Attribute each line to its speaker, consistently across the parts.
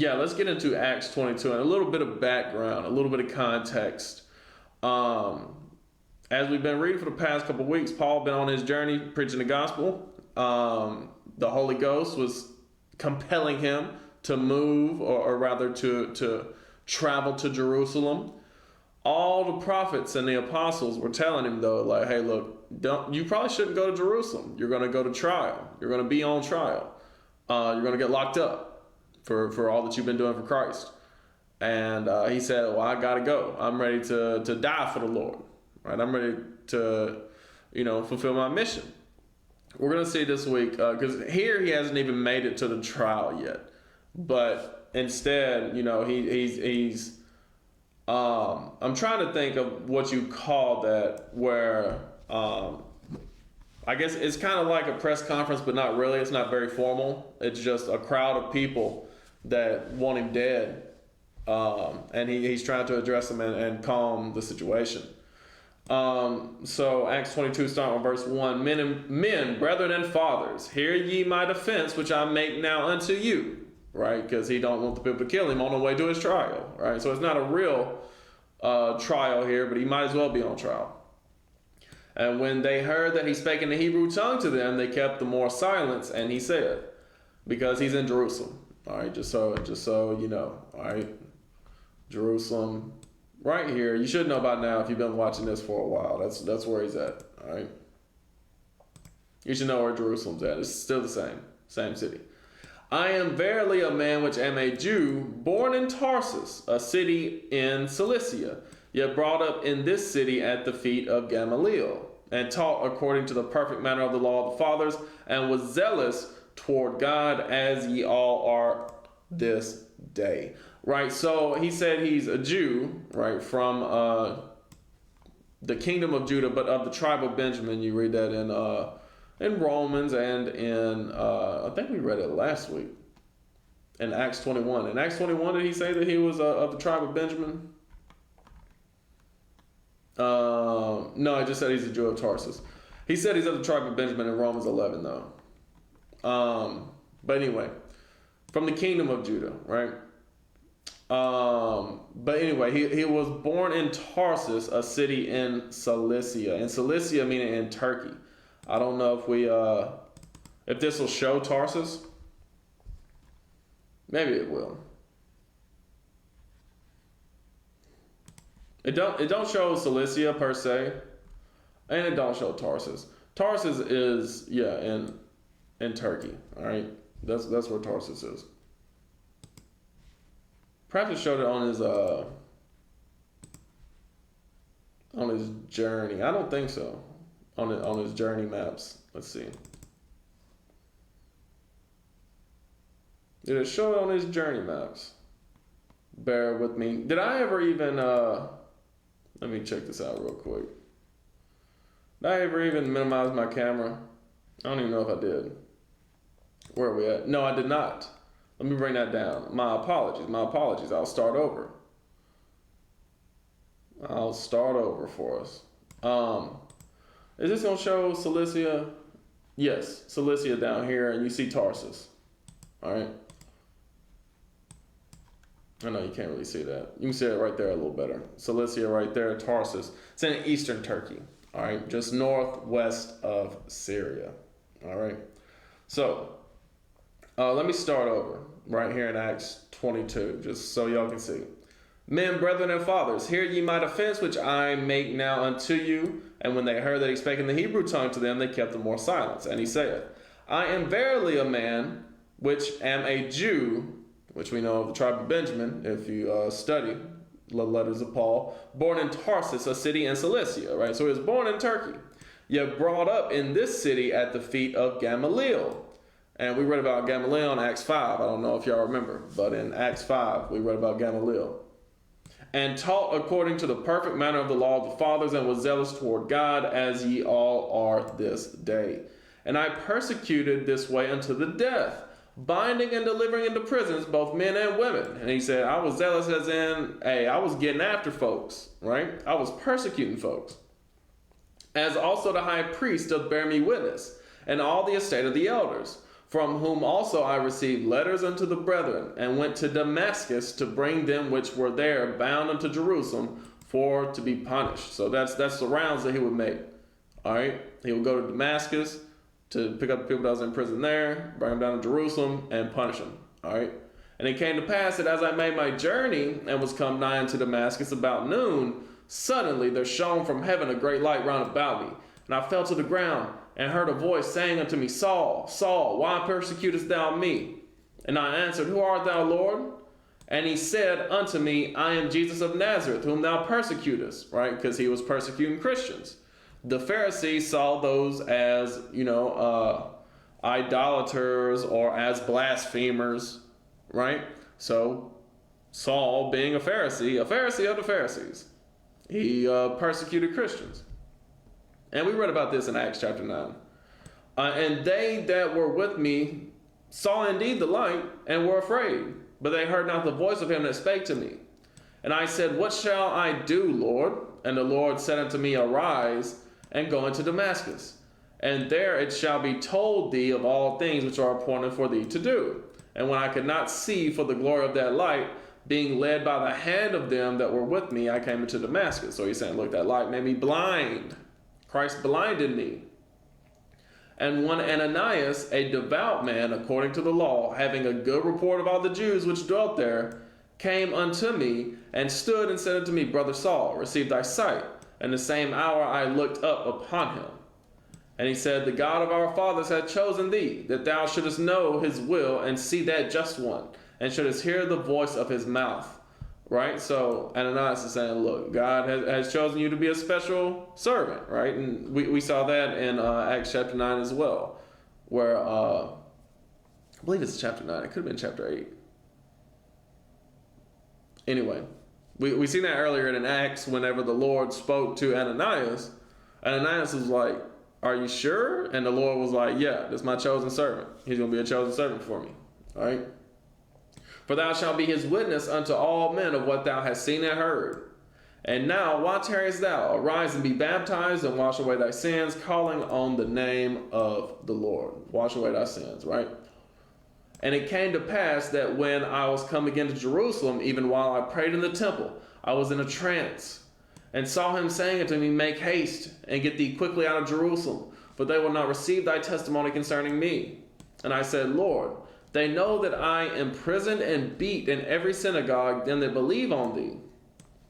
Speaker 1: Yeah, let's get into Acts 22 and a little bit of background, a little bit of context. As we've been reading for the past couple of weeks, Paul been on his journey preaching the gospel. The Holy Ghost was compelling him to move, or rather to travel to Jerusalem. All the prophets and the apostles were telling him, though, like, hey, look, you probably shouldn't go to Jerusalem. You're going to go to trial. You're going to be on trial. You're going to get locked up for all that you've been doing for Christ. And he said, well, I got to go. I'm ready to die for the Lord. Right? I'm ready to, fulfill my mission. We're going to see this week, because here he hasn't even made it to the trial yet. But instead, he's I'm trying to think of what you call that, where I guess it's kind of like a press conference, but not really. It's not very formal. It's just a crowd of people that want him dead, and he's trying to address them and calm the situation. So Acts 22, starting with verse 1, men, brethren, and fathers, hear ye my defense, which I make now unto you. Right, because he don't want the people to kill him on the way to his trial. Right, so it's not a real trial here, but he might as well be on trial. And when they heard that he spake in the Hebrew tongue to them, they kept the more silence. And he said, because he's in Jerusalem. All right, just so you know. All right, Jerusalem, right here. You should know by now if you've been watching this for a while. That's where he's at. All right, you should know where Jerusalem's at. It's still the same city. I am verily a man which am a Jew, born in Tarsus, a city in Cilicia, yet brought up in this city at the feet of Gamaliel, and taught according to the perfect manner of the law of the fathers, and was zealous toward God as ye all are this day. Right, so he said he's a Jew, right, from the kingdom of Judah, but of the tribe of Benjamin. You read that in Romans and in, I think we read it last week, in Acts 21. In Acts 21, did he say that he was of the tribe of Benjamin? No, I just said he's a Jew of Tarsus. He said he's of the tribe of Benjamin in Romans 11, though. But anyway, from the kingdom of Judah, right? But anyway, he was born in Tarsus, a city in Cilicia. And Cilicia meaning in Turkey. I don't know if this will show Tarsus. Maybe it will. It don't show Cilicia per se, and it don't show Tarsus. Tarsus is in Turkey. All right, that's where Tarsus is. Perhaps it showed it on his journey. I don't think so. On his journey maps. Let's see. Did it show it on his journey maps? Bear with me. Did I ever even let me check this out real quick. Did I ever even minimize my camera? I don't even know if I did. Where are we at? No, I did not. Let me bring that down. My apologies. I'll start over. For us. Is this going to show Cilicia? Yes, Cilicia down here, and you see Tarsus. All right. I know you can't really see that. You can see it right there a little better. Cilicia right there, Tarsus. It's in eastern Turkey. All right, just northwest of Syria. All right. So, let me start over right here in Acts 22, just so y'all can see. Men, brethren, and fathers, hear ye my defense, which I make now unto you. And when they heard that he spake in the Hebrew tongue to them, they kept the more silence. And he saith, I am verily a man which am a Jew, which we know of the tribe of Benjamin, if you study the letters of Paul, born in Tarsus, a city in Cilicia, right? So he was born in Turkey, yet brought up in this city at the feet of Gamaliel. And we read about Gamaliel in Acts 5. I don't know if y'all remember, but in Acts 5, we read about Gamaliel. And taught according to the perfect manner of the law of the fathers, and was zealous toward God, as ye all are this day. And I persecuted this way unto the death, binding and delivering into prisons both men and women. And he said, I was zealous as in, I was getting after folks, right? I was persecuting folks. As also the high priest doth bear me witness, and all the estate of the elders. from whom also I received letters unto the brethren, and went to Damascus to bring them which were there bound unto Jerusalem for to be punished. So that's the rounds that he would make. All right, he would go to Damascus to pick up the people that was in prison there, bring them down to Jerusalem, and punish them. All right. And it came to pass that as I made my journey and was come nigh unto Damascus about noon, suddenly there shone from heaven a great light round about me. And I fell to the ground and heard a voice saying unto me, Saul, Saul, why persecutest thou me? And I answered, Who art thou, Lord? And he said unto me, I am Jesus of Nazareth, whom thou persecutest, right? Because he was persecuting Christians. The Pharisees saw those as, idolaters or as blasphemers, right? So Saul, being a Pharisee of the Pharisees, he persecuted Christians. And we read about this in Acts chapter 9. And they that were with me saw indeed the light and were afraid, but they heard not the voice of him that spake to me. And I said, What shall I do, Lord? And the Lord said unto me, Arise and go into Damascus, and there it shall be told thee of all things which are appointed for thee to do. And when I could not see for the glory of that light, being led by the hand of them that were with me, I came into Damascus. So he's saying, look, that light made me blind. Christ blinded me. And one Ananias, a devout man according to the law, having a good report of all the Jews which dwelt there, came unto me and stood and said unto me, Brother Saul, receive thy sight. And the same hour I looked up upon him. And he said, The God of our fathers hath chosen thee, that thou shouldest know his will and see that just one, and shouldest hear the voice of his mouth. Right? So Ananias is saying, look, God has chosen you to be a special servant, right? And we saw that in Acts chapter 9 as well, where I believe it's chapter 9. It could have been chapter 8. Anyway, we seen that earlier in Acts whenever the Lord spoke to Ananias. Ananias was like, Are you sure? And the Lord was like, Yeah, this is my chosen servant. He's going to be a chosen servant for me. All right? For thou shalt be his witness unto all men of what thou hast seen and heard. And now, why tarriest thou? Arise and be baptized and wash away thy sins, calling on the name of the Lord. Wash away thy sins, right? And it came to pass that when I was come again to Jerusalem, even while I prayed in the temple, I was in a trance, and saw him saying unto me, Make haste, and get thee quickly out of Jerusalem, for they will not receive thy testimony concerning me. And I said, Lord, they know that I am imprisoned and beat in every synagogue, them that believe on thee.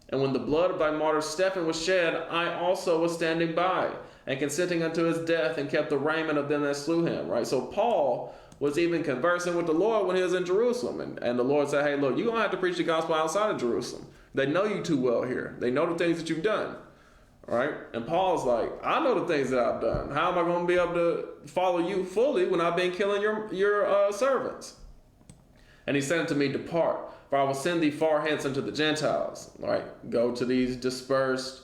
Speaker 1: And when the blood of thy martyr Stephen was shed, I also was standing by, and consenting unto his death, and kept the raiment of them that slew him. Right? So Paul was even conversing with the Lord when he was in Jerusalem. And the Lord said, hey, look, you're going to have to preach the gospel outside of Jerusalem. They know you too well here. They know the things that you've done. All right? And Paul's like, I know the things that I've done. How am I going to be able to follow you fully when I've been killing your servants? And he said unto me, Depart, for I will send thee far hence unto the Gentiles. All right? Go to these dispersed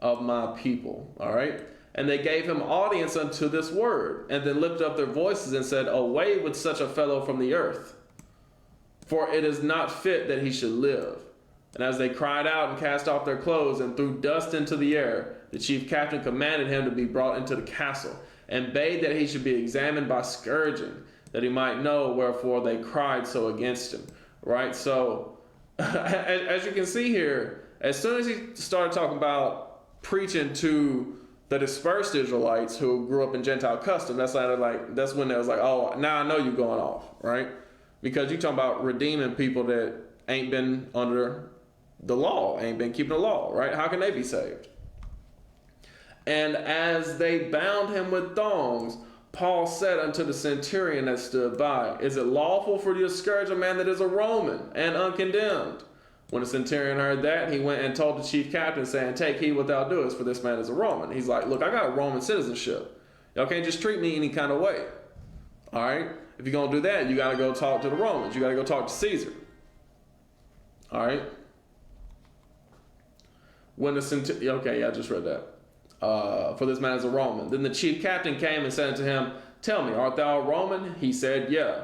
Speaker 1: of my people. All right? And they gave him audience unto this word, and then lifted up their voices and said, Away with such a fellow from the earth, for it is not fit that he should live. And as they cried out and cast off their clothes and threw dust into the air, the chief captain commanded him to be brought into the castle, and bade that he should be examined by scourging, that he might know wherefore they cried so against him. Right? So, as you can see here, as soon as he started talking about preaching to the dispersed Israelites who grew up in Gentile custom, that's when they was like, oh, now I know you're going off, right? Because you're talking about redeeming people that ain't been under the law, ain't been keeping the law, right? How can they be saved? And as they bound him with thongs, Paul said unto the centurion that stood by, Is it lawful for you to scourge a man that is a Roman and uncondemned? When the centurion heard that, he went and told the chief captain, saying, Take heed what thou doest, for this man is a Roman. He's like, look, I got Roman citizenship. Y'all can't just treat me any kind of way. All right? If you're going to do that, you got to go talk to the Romans. You got to go talk to Caesar. All right? When the centurion, okay, yeah, I just read that. For this man is a Roman. Then the chief captain came and said unto him, Tell me, art thou a Roman? He said, Yeah.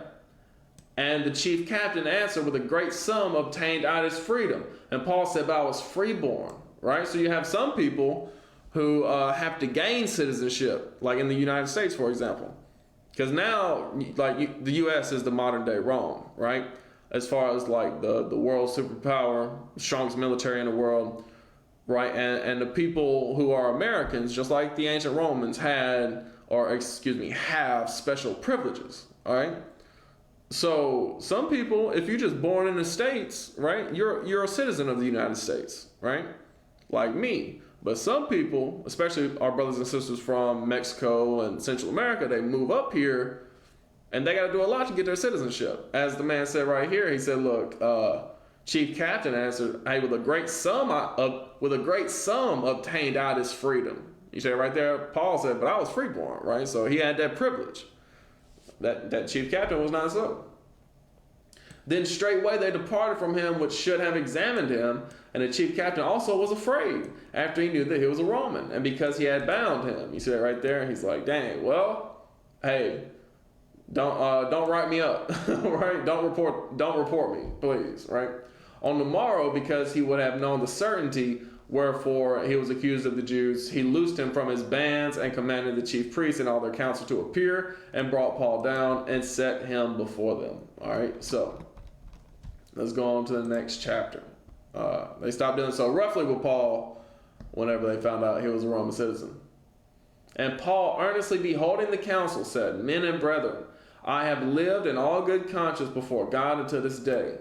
Speaker 1: And the chief captain answered, With a great sum obtained I his freedom. And Paul said, But I was freeborn. Right? So you have some people who have to gain citizenship, like in the United States, for example. Because now, like the U.S. is the modern day Rome, right? As far as like the world superpower, strongest military in the world, right? And the people who are Americans, just like the ancient Romans had, or excuse me, have special privileges, all right? So some people, if you're just born in the States, right, you're a citizen of the United States, right? Like me. But some people, especially our brothers and sisters from Mexico and Central America, they move up here and they got to do a lot to get their citizenship. As the man said right here, he said, look, Chief Captain answered, hey, with a great sum obtained I this freedom. He said right there, Paul said, but I was freeborn, right? So he had that privilege. That Chief Captain was not so. Then straightway they departed from him which should have examined him, and the chief captain also was afraid after he knew that he was a Roman, and because he had bound him. You see that right there? He's like, dang, well, hey, don't write me up, right? Don't report me, please, right? On the morrow, because he would have known the certainty wherefore he was accused of the Jews, he loosed him from his bands and commanded the chief priests and all their council to appear, and brought Paul down and set him before them. All right, so let's go on to the next chapter. They stopped doing so roughly with Paul whenever they found out he was a Roman citizen. And Paul, earnestly beholding the council, said, men and brethren, I have lived in all good conscience before God unto this day.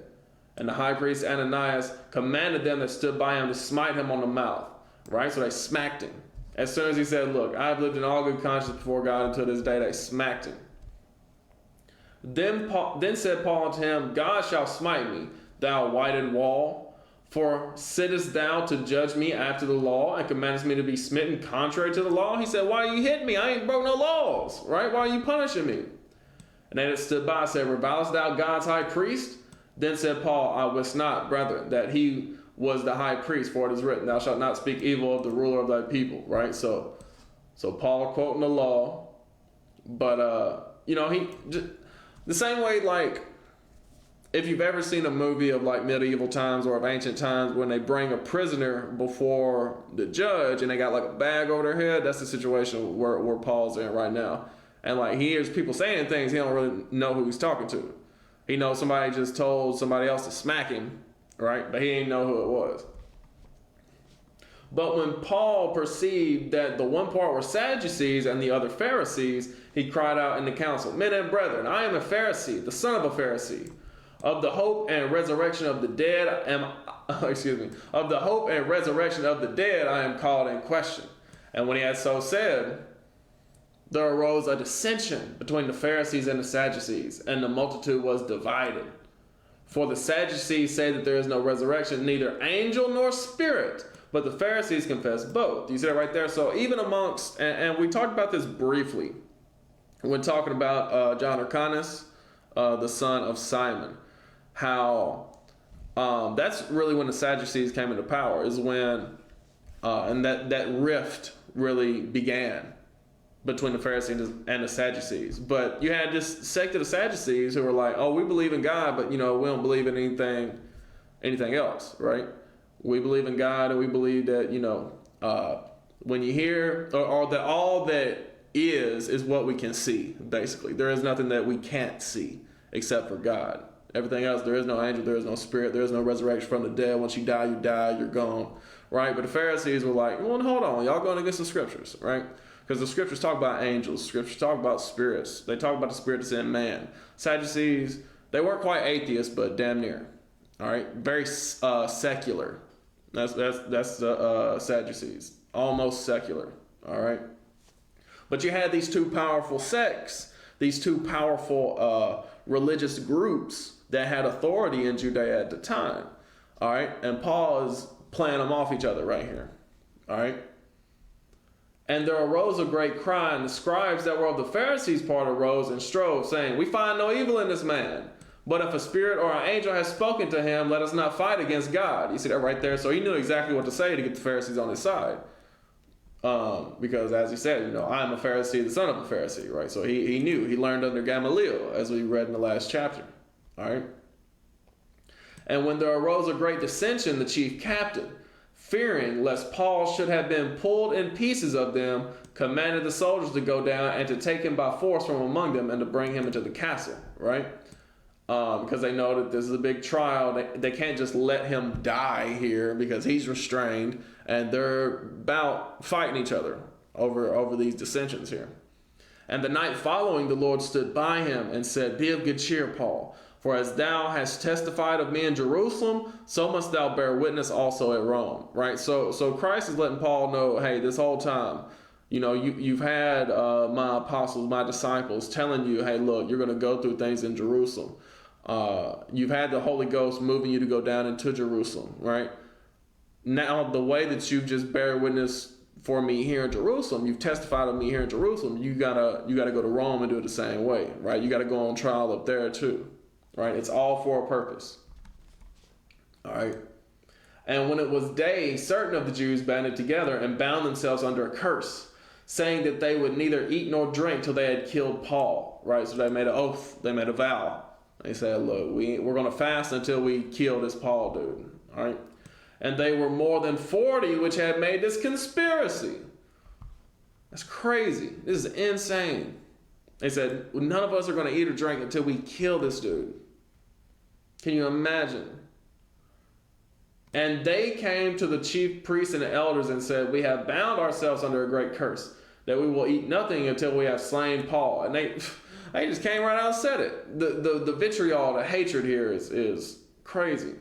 Speaker 1: And the high priest Ananias commanded them that stood by him to smite him on the mouth. Right? So they smacked him. As soon as he said, look, I have lived in all good conscience before God until this day, they smacked him. Then said Paul unto him, God shall smite me, thou whited wall. For sittest thou to judge me after the law, and commandest me to be smitten contrary to the law? He said, why you hitting me? I ain't broke no laws, right? Why are you punishing me? And they that stood by said, revilest thou God's high priest? Then said Paul, I wist not, brethren, that he was the high priest, for it is written, thou shalt not speak evil of the ruler of thy people, right? So Paul quoting the law, but the same way, like, if you've ever seen a movie of like medieval times or of ancient times when they bring a prisoner before the judge and they got like a bag over their head, that's the situation where Paul's in right now. And like he hears people saying things, he don't really know who he's talking to. He knows somebody just told somebody else to smack him, right? But he ain't know who it was. But when Paul perceived that the one part were Sadducees and the other Pharisees, he cried out in the council, men and brethren, I am a Pharisee, the son of a Pharisee. Of the hope and resurrection of the dead of the hope and resurrection of the dead I am called in question. And when he had so said, there arose a dissension between the Pharisees and the Sadducees, and the multitude was divided. For the Sadducees say that there is no resurrection, neither angel nor spirit, but the Pharisees confess both. You see that right there? So even amongst, and we talked about this briefly when talking about John Hyrcanus, the son of Simon. How that's really when the Sadducees came into power, is when and that rift really began between the Pharisees and the Sadducees. But you had this sect of the Sadducees who were like, oh, we believe in God, but we don't believe in anything else, right? We believe in God, and we believe that when you hear or that all that is what we can see. Basically, there is nothing that we can't see except for God. Everything else, there is no angel, there is no spirit, there is no resurrection from the dead. Once you die, you're gone, right? But the Pharisees were like, well, hold on, y'all going against the scriptures, right? Because the scriptures talk about angels, scriptures talk about spirits. They talk about the spirit that's in man. Sadducees, they weren't quite atheists, but damn near, all right? Very secular. That's the Sadducees, almost secular, all right? But you had these two powerful sects, these two powerful religious groups that had authority in Judea at the time. All right. And Paul is playing them off each other right here. All right. And there arose a great cry, and the scribes that were of the Pharisees' part arose and strove, saying, we find no evil in this man. But if a spirit or an angel has spoken to him, let us not fight against God. You see that right there? So he knew exactly what to say to get the Pharisees on his side. Because as he said, I am a Pharisee, the son of a Pharisee, right? So he knew, he learned under Gamaliel, as we read in the last chapter, all right? And when there arose a great dissension, the chief captain, fearing lest Paul should have been pulled in pieces of them, commanded the soldiers to go down and to take him by force from among them and to bring him into the castle, right? Because they know that this is a big trial. They can't just let him die here because he's restrained, and they're about fighting each other over these dissensions here. And the night following, the Lord stood by him and said, "Be of good cheer, Paul, for as thou hast testified of me in Jerusalem, so must thou bear witness also at Rome." Right? So Christ is letting Paul know, hey, this whole time, you've had my apostles, my disciples telling you, hey, look, you're going to go through things in Jerusalem. You've had the Holy Ghost moving you to go down into Jerusalem, right? Now, the way that you've just bear witness for me here in Jerusalem, you've testified of me here in Jerusalem, you gotta go to Rome and do it the same way, right? You gotta go on trial up there too, right? It's all for a purpose. All right. And when it was day, certain of the Jews banded together and bound themselves under a curse, saying that they would neither eat nor drink till they had killed Paul, right? So they made an oath, they made a vow. They said, look, we're going to fast until we kill this Paul dude, all right? And they were more than 40 which had made this conspiracy. That's crazy. This is insane. They said, none of us are going to eat or drink until we kill this dude. Can you imagine? And they came to the chief priests and the elders and said, we have bound ourselves under a great curse, that we will eat nothing until we have slain Paul. And they just came right out and said it. The vitriol, the hatred here is crazy.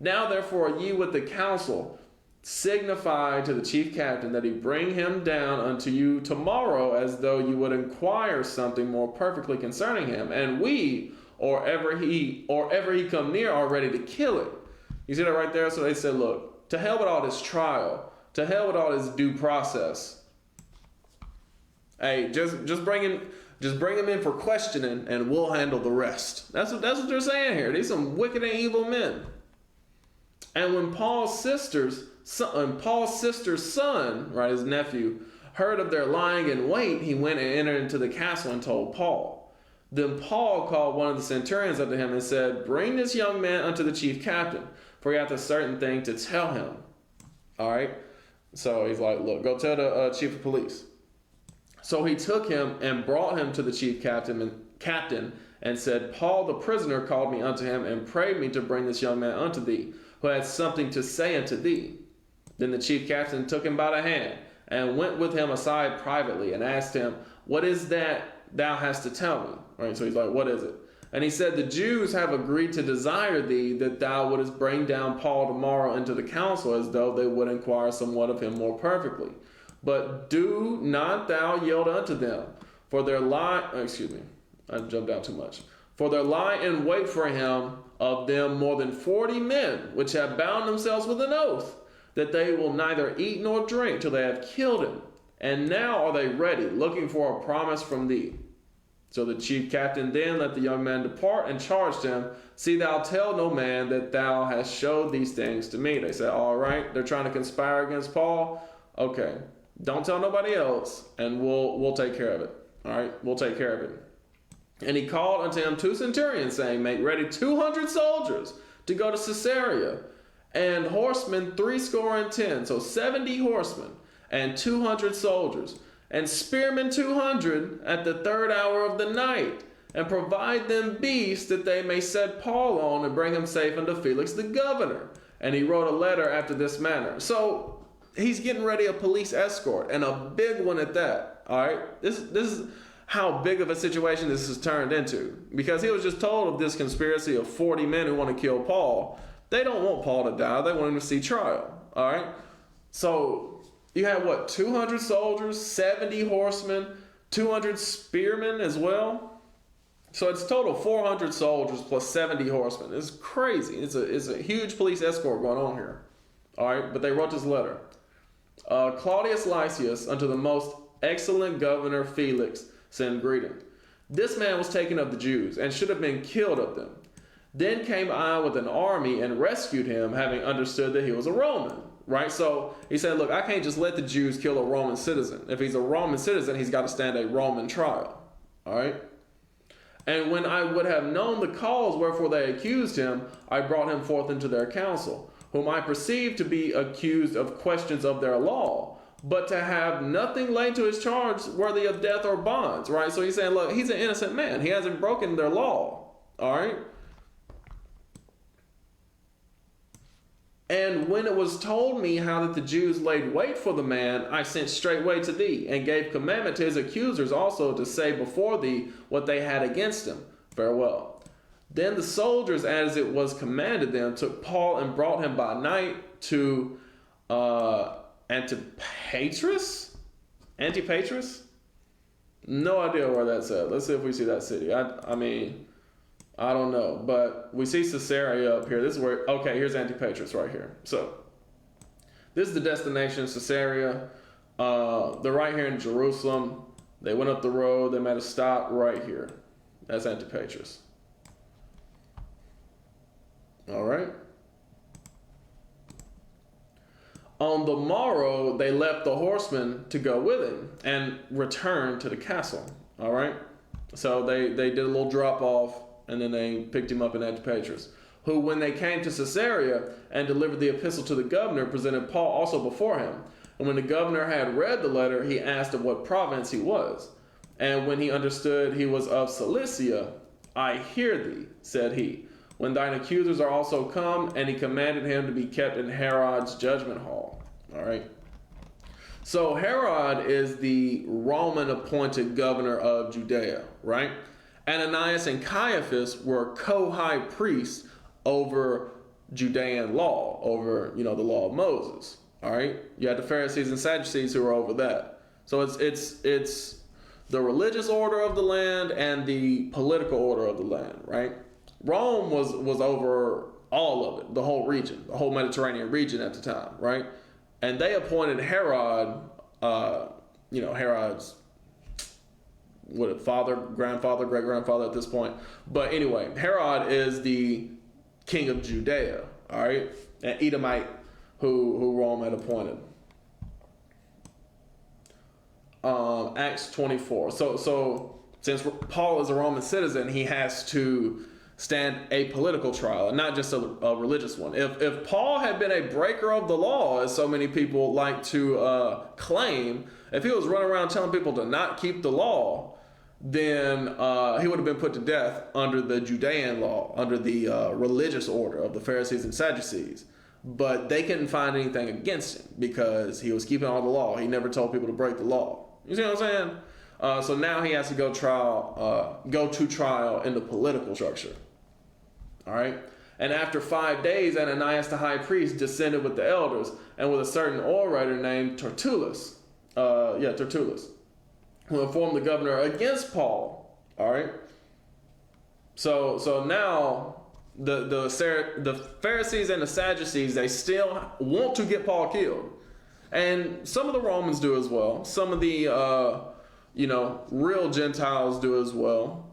Speaker 1: Now therefore ye with the council signify to the chief captain that he bring him down unto you tomorrow, as though you would inquire something more perfectly concerning him. And we, or ever he come near, are ready to kill it. You see that right there? So they said, look, to hell with all this trial, to hell with all this due process. Hey, just bring him in for questioning, and we'll handle the rest. That's what they're saying here. These some wicked and evil men. And when Paul's sister's son, right, his nephew, heard of their lying in wait, he went and entered into the castle and told Paul. Then Paul called one of the centurions unto him and said, bring this young man unto the chief captain, for he hath a certain thing to tell him. All right. So he's like, look, go tell the chief of police. So he took him and brought him to the chief captain and said, Paul the prisoner called me unto him and prayed me to bring this young man unto thee, who had something to say unto thee. Then the chief captain took him by the hand and went with him aside privately and asked him, what is that thou hast to tell me? Right. So he's like, what is it? And he said, the Jews have agreed to desire thee that thou wouldest bring down Paul tomorrow into the council, as though they would inquire somewhat of him more perfectly. But do not thou yield unto them, for their I jumped down too much. For there lie in wait for him of them more than 40 men, which have bound themselves with an oath, that they will neither eat nor drink till they have killed him. And now are they ready, looking for a promise from thee. So the chief captain then let the young man depart and charged him, see thou tell no man that thou hast showed these things to me. They said, all right, they're trying to conspire against Paul. Okay, don't tell nobody else, and we'll take care of it. All right, we'll take care of it. And he called unto him 2 centurions, saying, make ready 200 soldiers to go to Caesarea, and horsemen 70, so 70 horsemen, and 200 soldiers, and spearmen 200 at the 3rd hour of the night, and provide them beasts that they may set Paul on and bring him safe unto Felix the governor. And he wrote a letter after this manner. So he's getting ready a police escort, and a big one at that. All right, this is how big of a situation this has turned into, because he was just told of this conspiracy of 40 men who want to kill Paul. They don't want Paul to die. They want him to see trial. All right, so you had 200 soldiers, 70 horsemen, 200 spearmen as well. So it's total 400 soldiers plus 70 horsemen. It's crazy. It's a huge police escort going on here. All right, but they wrote this letter. Claudius Lysias, unto the most excellent governor Felix, send greeting. This man was taken of the Jews, and should have been killed of them. Then came I with an army and rescued him, having understood that he was a Roman. Right? So he said, look, I can't just let the Jews kill a Roman citizen. If he's a Roman citizen, he's got to stand a Roman trial. All right? And when I would have known the cause wherefore they accused him, I brought him forth into their council, whom I perceived to be accused of questions of their law, but to have nothing laid to his charge worthy of death or bonds, right? So he's saying, look, he's an innocent man. He hasn't broken their law, all right? And when it was told me how that the Jews laid wait for the man, I sent straightway to thee, and gave commandment to his accusers also to say before thee what they had against him. Farewell. Then the soldiers, as it was commanded them, took Paul and brought him by night to Antipatris? No idea where that's at. Let's see if we see that city. I mean, I don't know, but we see Caesarea up here. This is where, okay, here's Antipatris right here. So this is the destination, Caesarea. They're right here in Jerusalem. They went up the road. They made a stop right here. That's Antipatris. All right. On the morrow, they left the horsemen to go with him and returned to the castle. All right. So they did a little drop off, and then they picked him up in Antipatris, who, when they came to Caesarea and delivered the epistle to the governor, presented Paul also before him. And when the governor had read the letter, he asked of what province he was. And when he understood he was of Cilicia, I hear thee, said he, when thine accusers are also come, and he commanded him to be kept in Herod's judgment hall. All right. So Herod is the Roman appointed governor of Judea, right? Ananias and Caiaphas were co-high priests over Judean law, over, the law of Moses. All right. You had the Pharisees and Sadducees who were over that. So it's the religious order of the land and the political order of the land, right? Rome was over all of it, the whole region, the whole Mediterranean region at the time, right? And they appointed Herod, Herod's father, grandfather, great-grandfather at this point. But anyway, Herod is the king of Judea, all right? An Edomite who Rome had appointed. Acts 24. So since Paul is a Roman citizen, he has to stand a political trial and not just a religious one. If Paul had been a breaker of the law, as so many people like to claim, if he was running around telling people to not keep the law, then he would have been put to death under the Judean law, under the religious order of the Pharisees and Sadducees. But they couldn't find anything against him because he was keeping all the law. He never told people to break the law. You see what I'm saying? So now he has to go to trial in the political structure. All right. And after 5 days, Ananias the high priest descended with the elders and with a certain orator named Tertullus. Tertullus, who informed the governor against Paul. All right. So now the Pharisees and the Sadducees, they still want to get Paul killed. And some of the Romans do as well. Some of the, real Gentiles do as well.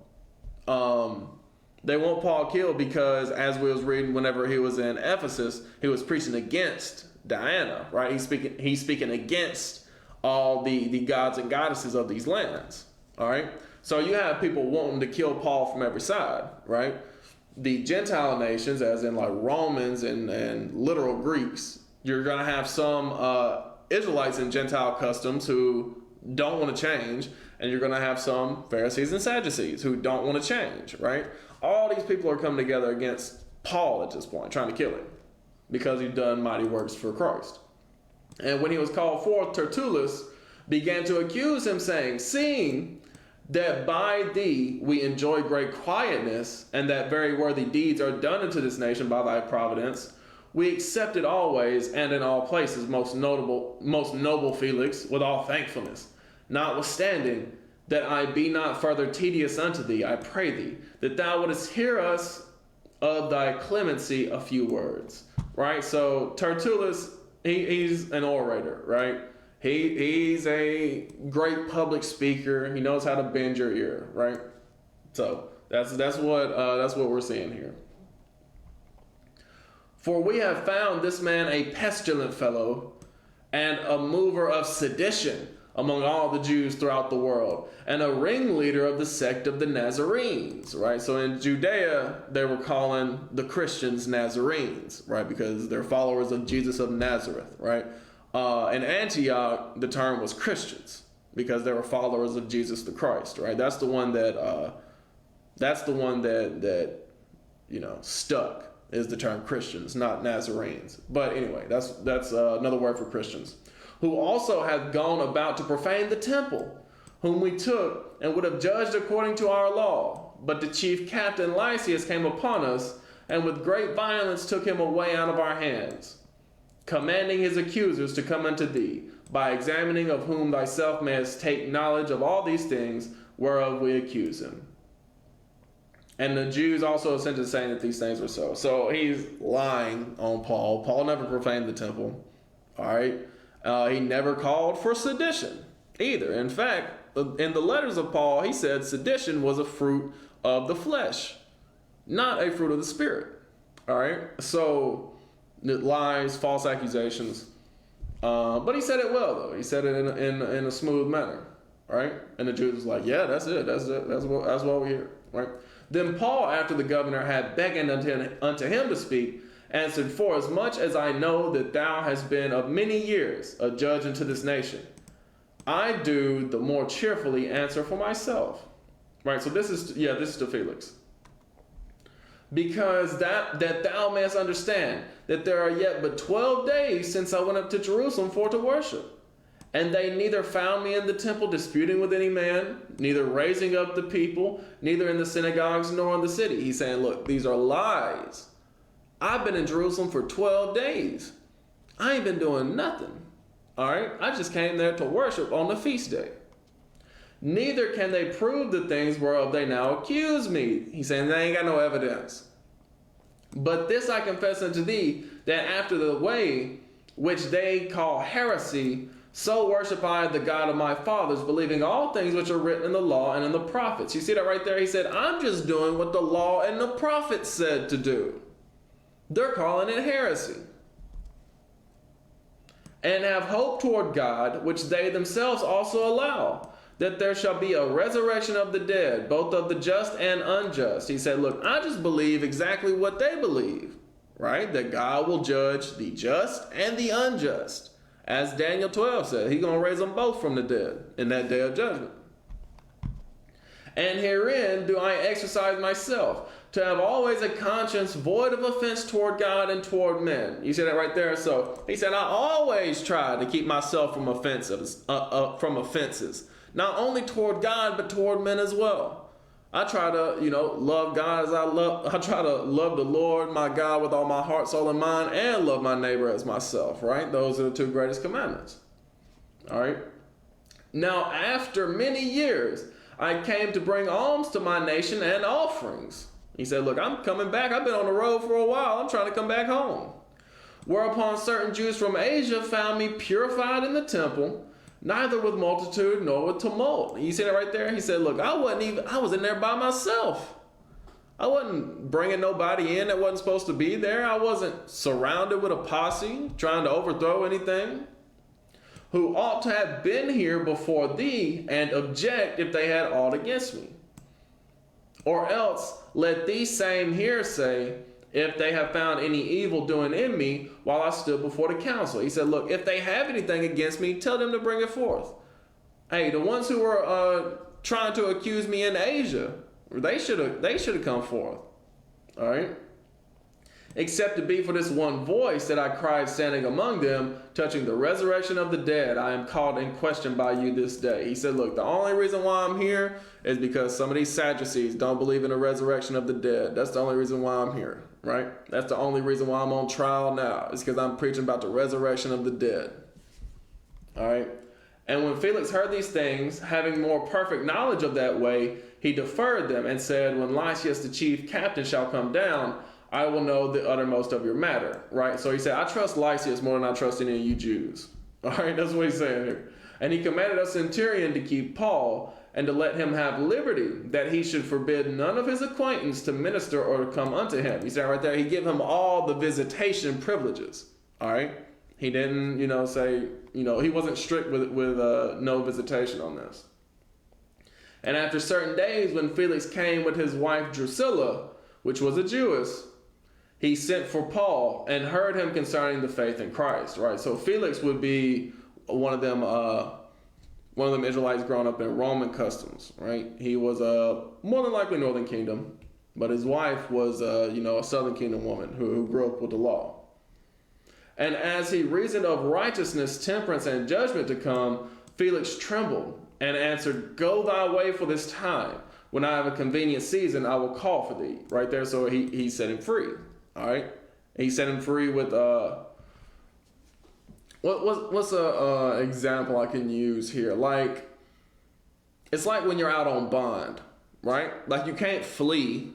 Speaker 1: They want Paul killed because, as we was reading whenever he was in Ephesus, he was preaching against Diana, right? He's speaking against all the gods and goddesses of these lands, all right? So you have people wanting to kill Paul from every side, right? The Gentile nations, as in like Romans and literal Greeks, you're going to have some Israelites and Gentile customs who don't want to change, and you're going to have some Pharisees and Sadducees who don't want to change, right? All these people are coming together against Paul at this point, trying to kill him because he's done mighty works for Christ. And when he was called forth, Tertullus began to accuse him, saying, seeing that by thee we enjoy great quietness, and that very worthy deeds are done unto this nation by thy providence, we accept it always and in all places, most noble Felix, with all thankfulness. Notwithstanding, that I be not further tedious unto thee, I pray thee, that thou wouldest hear us of thy clemency a few words. Right? So Tertullus, he's an orator, right? He's a great public speaker. He knows how to bend your ear, right? So that's what we're seeing here. For we have found this man a pestilent fellow and a mover of sedition among all the Jews throughout the world, and a ringleader of the sect of the Nazarenes, right? So in Judea, they were calling the Christians Nazarenes, right? Because they're followers of Jesus of Nazareth, right? In Antioch, the term was Christians because they were followers of Jesus the Christ, right? That's the one that stuck, is the term Christians, not Nazarenes. But anyway, that's another word for Christians, who also have gone about to profane the temple, whom we took and would have judged according to our law. But the chief captain Lysias came upon us, and with great violence took him away out of our hands, commanding his accusers to come unto thee, by examining of whom thyself mayest take knowledge of all these things whereof we accuse him. And the Jews also assented, saying that these things were so. So he's lying on Paul. Paul never profaned the temple. All right. He never called for sedition either. In fact, in the letters of Paul, he said sedition was a fruit of the flesh, not a fruit of the spirit. All right. So lies, false accusations. But he said it well, though. He said it in a smooth manner. All right. And the Jews was like, yeah, that's it. That's what we hear. Right. Then Paul, after the governor had beckoned unto him to speak, answered, For as much as I know that thou hast been of many years a judge unto this nation, I do the more cheerfully answer for myself. Right, so this is to Felix. Because that thou mayest understand that there are yet but 12 days since I went up to Jerusalem for to worship. And they neither found me in the temple disputing with any man, neither raising up the people, neither in the synagogues nor in the city. He's saying, look, these are lies. I've been in Jerusalem for 12 days. I ain't been doing nothing. All right? I just came there to worship on the feast day. Neither can they prove the things whereof they now accuse me. He's saying they ain't got no evidence. But this I confess unto thee, that after the way which they call heresy, so worship I the God of my fathers, believing all things which are written in the law and in the prophets. You see that right there? He said, I'm just doing what the law and the prophets said to do. They're calling it heresy. And have hope toward God, which they themselves also allow, that there shall be a resurrection of the dead, both of the just and unjust. He said, look, I just believe exactly what they believe, right? That God will judge the just and the unjust. As Daniel 12 said, he's going to raise them both from the dead in that day of judgment. And herein do I exercise myself, to have always a conscience void of offense toward God and toward men. You see that right there? So he said, I always try to keep myself from offenses, not only toward God, but toward men as well. I try to, love God I try to love the Lord, my God, with all my heart, soul, and mind, and love my neighbor as myself, right? Those are the two greatest commandments. All right. Now, after many years, I came to bring alms to my nation and offerings. He said, look, I'm coming back. I've been on the road for a while. I'm trying to come back home. Whereupon certain Jews from Asia found me purified in the temple, neither with multitude nor with tumult. You see that right there? He said, look, I was in there by myself. I wasn't bringing nobody in that wasn't supposed to be there. I wasn't surrounded with a posse trying to overthrow anything. Who ought to have been here before thee and object if they had aught against me. Or else let these same here say, if they have found any evil doing in me while I stood before the council. He said, look, if they have anything against me, tell them to bring it forth. Hey, the ones who were trying to accuse me in Asia, they should have come forth. All right? Except to be for this one voice that I cried standing among them, touching the resurrection of the dead, I am called in question by you this day. He said, look, the only reason why I'm here is because some of these Sadducees don't believe in the resurrection of the dead. That's the only reason why I'm here, right? That's the only reason why I'm on trial now. It's because I'm preaching about the resurrection of the dead. All right? And when Felix heard these things, having more perfect knowledge of that way, he deferred them and said, when Lysias the chief captain shall come down, I will know the uttermost of your matter, right? So he said, I trust Lysias more than I trust any of you Jews. All right, that's what he's saying here. And he commanded a centurion to keep Paul and to let him have liberty, that he should forbid none of his acquaintance to minister or to come unto him. He said right there, he gave him all the visitation privileges. All right, he didn't, say, he wasn't strict with no visitation on this. And after certain days, when Felix came with his wife Drusilla, which was a Jewess, he sent for Paul and heard him concerning the faith in Christ, right? So Felix would be one of them Israelites growing up in Roman customs, right? He was more than likely Northern Kingdom, but his wife was a Southern Kingdom woman who grew up with the law. And as he reasoned of righteousness, temperance, and judgment to come, Felix trembled and answered, "Go thy way for this time. When I have a convenient season, I will call for thee." Right there. So he set him free. All right. He set him free with what's a example I can use here? Like, it's like when you're out on bond, right? Like, you can't flee,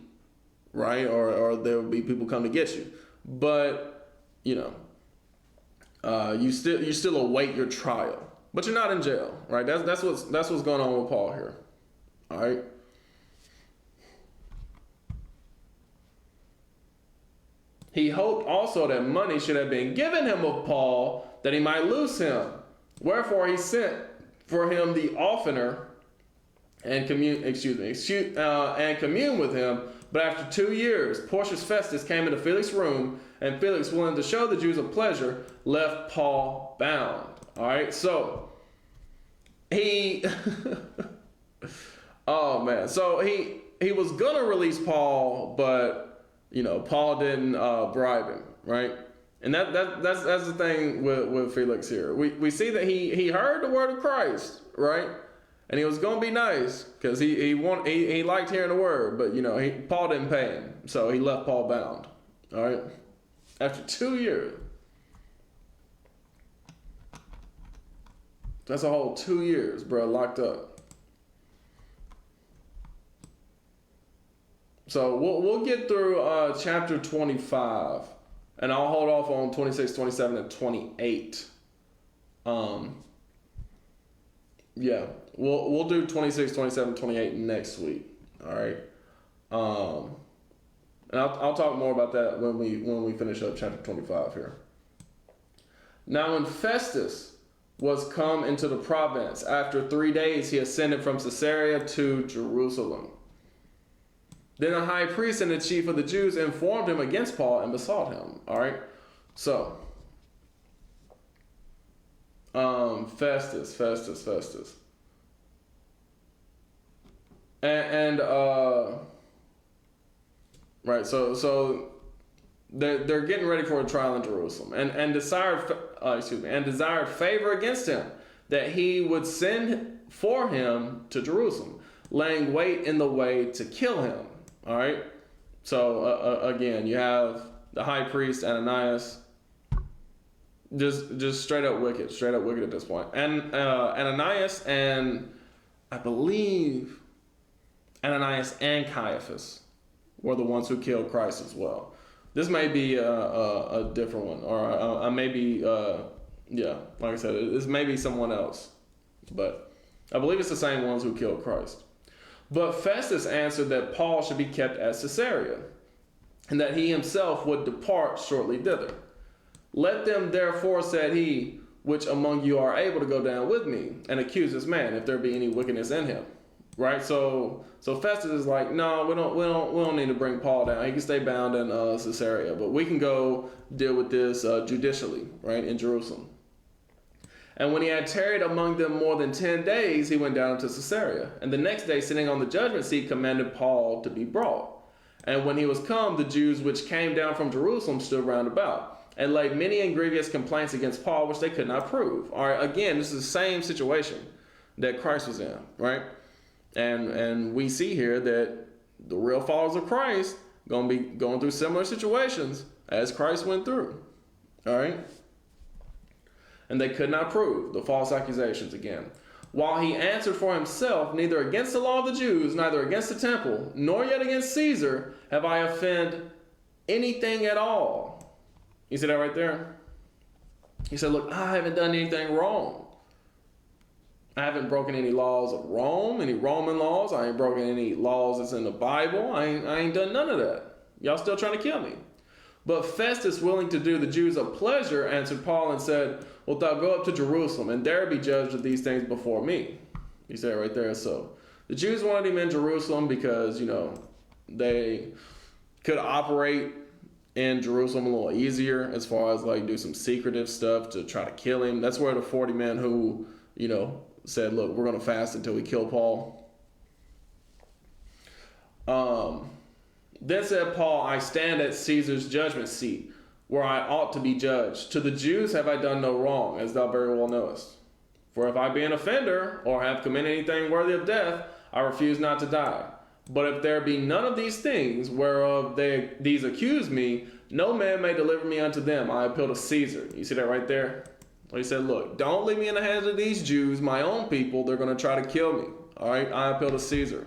Speaker 1: right? Or there will be people come to get you. But you still await your trial, but you're not in jail, right? That's what's going on with Paul here. All right. He hoped also that money should have been given him of Paul, that he might loose him. Wherefore he sent for him the oftener and commune with him. But after 2 years, Porcius Festus came into Felix's room, and Felix, willing to show the Jews a pleasure, left Paul bound. All right, so he, oh man, so he was gonna release Paul, but Paul didn't bribe him, right? And that's the thing with Felix here. We see that he heard the word of Christ, right? And he was gonna be nice because he liked hearing the word, but Paul didn't pay him, so he left Paul bound. All right, after 2 years. That's a whole 2 years, bro, locked up. So we'll get through chapter 25, and I'll hold off on 26, 27, and 28. Yeah, we'll do 26, 27, 28 next week. All right. And I'll talk more about that when we finish up chapter 25 here. Now when Festus was come into the province, after 3 days he ascended from Caesarea to Jerusalem. Then the high priest and the chief of the Jews informed him against Paul and besought him. All right. So, Festus. Right. So they're getting ready for a trial in Jerusalem, and desired favor against him, that he would send for him to Jerusalem, laying wait in the way to kill him. All right. So again, you have the high priest Ananias, just straight up wicked at this point. And Ananias and I believe Ananias and Caiaphas were the ones who killed Christ as well. This may be a different one, or maybe like I said, this may be someone else, but I believe it's the same ones who killed Christ. But Festus answered that Paul should be kept at Caesarea, and that he himself would depart shortly thither. Let them therefore, said he, which among you are able to go down with me, and accuse this man, if there be any wickedness in him. Right? So Festus is like, no, we don't need to bring Paul down. He can stay bound in Caesarea, but we can go deal with this judicially, right, in Jerusalem. And when he had tarried among them more than 10 days, he went down to Caesarea. And the next day, sitting on the judgment seat, commanded Paul to be brought. And when he was come, the Jews which came down from Jerusalem stood round about, and laid many and grievous complaints against Paul, which they could not prove. All right, again, this is the same situation that Christ was in, right? And we see here that the real followers of Christ going to be going through similar situations as Christ went through. All right? And they could not prove the false accusations again. While he answered for himself, neither against the law of the Jews, neither against the temple, nor yet against Caesar, have I offended anything at all. You see that right there? He said, look, I haven't done anything wrong. I haven't broken any laws of Rome, any Roman laws. I ain't broken any laws that's in the Bible. I ain't done none of that. Y'all still trying to kill me. But Festus, willing to do the Jews a pleasure, answered Paul and said, wilt thou go up to Jerusalem, and there be judged of these things before me? He said right there. So the Jews wanted him in Jerusalem because, they could operate in Jerusalem a little easier as far as like do some secretive stuff to try to kill him. That's where the 40 men who, said, look, we're going to fast until we kill Paul. Then said Paul, I stand at Caesar's judgment seat, where I ought to be judged. To the Jews have I done no wrong, as thou very well knowest. For if I be an offender, or have committed anything worthy of death, I refuse not to die. But if there be none of these things whereof these accuse me, no man may deliver me unto them. I appeal to Caesar. You see that right there? He said, look, don't leave me in the hands of these Jews, my own people. They're going to try to kill me. All right, I appeal to Caesar.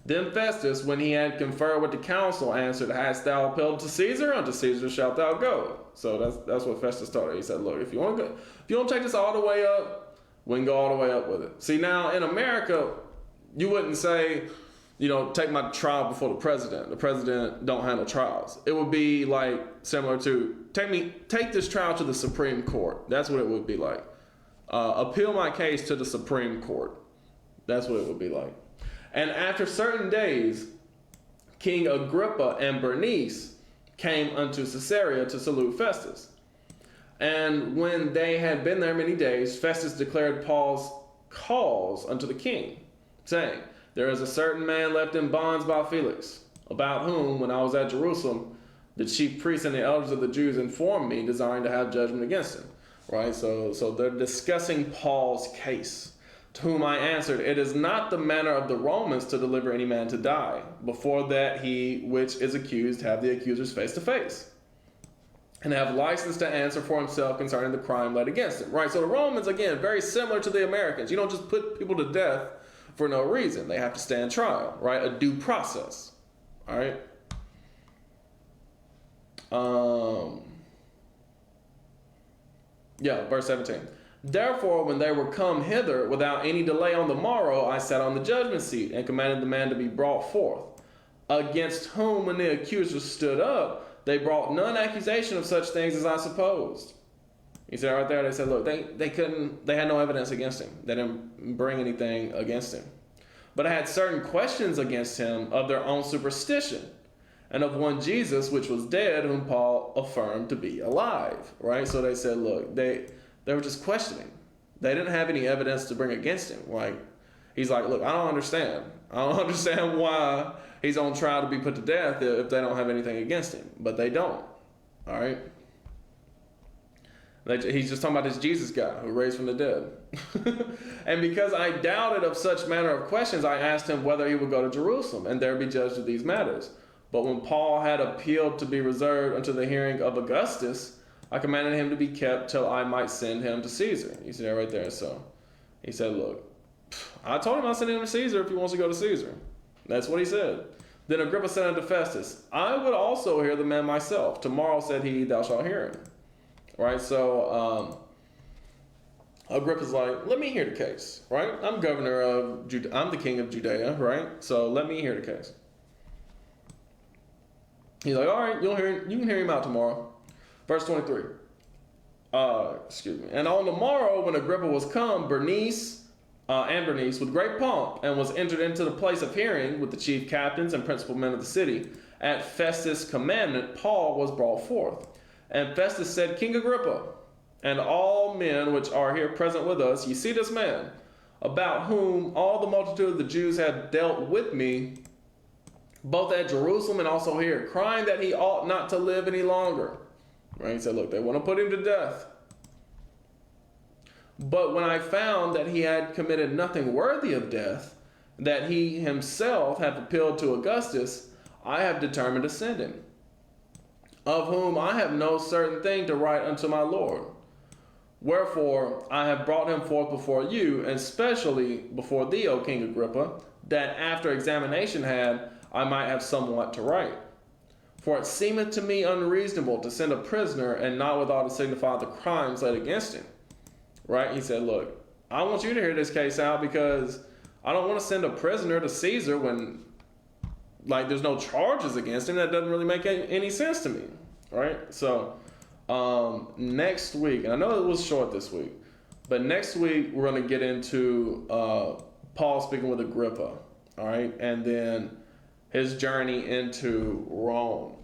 Speaker 1: Then Festus, when he had conferred with the council, answered, hast thou appealed to Caesar? Unto Caesar shalt thou go. So that's what Festus told her. He said, look, if you want to take this all the way up, we can go all the way up with it. See, now in America, you wouldn't say, take my trial before the president. The president don't handle trials. It would be like similar to take this trial to the Supreme Court. That's what it would be like. Appeal my case to the Supreme Court. That's what it would be like. And after certain days, King Agrippa and Bernice came unto Caesarea to salute Festus. And when they had been there many days, Festus declared Paul's cause unto the king, saying, there is a certain man left in bonds by Felix, about whom, when I was at Jerusalem, the chief priests and the elders of the Jews informed me, desiring to have judgment against him. Right? So they're discussing Paul's case. To whom I answered, it is not the manner of the Romans to deliver any man to die, before that he which is accused have the accusers face to face, and have license to answer for himself concerning the crime laid against him. Right? So the Romans, again, very similar to the Americans. You don't just put people to death for no reason. They have to stand trial, right? A due process. All right? Verse 17. Therefore, when they were come hither without any delay on the morrow, I sat on the judgment seat and commanded the man to be brought forth. Against whom, when the accusers stood up, they brought none accusation of such things as I supposed. You see right there, they said, look, they had no evidence against him. They didn't bring anything against him. But I had certain questions against him of their own superstition, and of one Jesus, which was dead, whom Paul affirmed to be alive. Right? So they said, look, they were just questioning. They didn't have any evidence to bring against him. He's like, look, I don't understand. I don't understand why he's on trial to be put to death if they don't have anything against him. But they don't. All right? He's just talking about this Jesus guy who raised from the dead. And because I doubted of such manner of questions, I asked him whether he would go to Jerusalem and there be judged of these matters. But when Paul had appealed to be reserved unto the hearing of Augustus, I commanded him to be kept till I might send him to Caesar. You see that right there? So he said, look, I told him I'll send him to Caesar if he wants to go to Caesar. That's what he said. Then Agrippa said unto Festus, I would also hear the man myself. Tomorrow, said he, thou shalt hear him. Right? So Agrippa's like, let me hear the case. Right? I'm governor of Judea. I'm the king of Judea. Right? So let me hear the case. He's like, all right, you can hear him out tomorrow. Verse 23. And on the morrow, when Agrippa was come, Bernice with great pomp, and was entered into the place of hearing with the chief captains and principal men of the city, at Festus' commandment, Paul was brought forth. And Festus said, King Agrippa, and all men which are here present with us, ye see this man, about whom all the multitude of the Jews have dealt with me, both at Jerusalem and also here, crying that he ought not to live any longer. Right? He said, look, they want to put him to death. But when I found that he had committed nothing worthy of death, that he himself hath appealed to Augustus, I have determined to send him, of whom I have no certain thing to write unto my Lord. Wherefore I have brought him forth before you, and specially before thee, O King Agrippa, that after examination had, I might have somewhat to write. For it seemeth to me unreasonable to send a prisoner and not withal to signify the crimes laid against him. Right? He said, look, I want you to hear this case out because I don't want to send a prisoner to Caesar when, there's no charges against him. That doesn't really make any sense to me. Right? So, next week, and I know it was short this week, but next week we're going to get into Paul speaking with Agrippa. All right? And then his journey into Rome.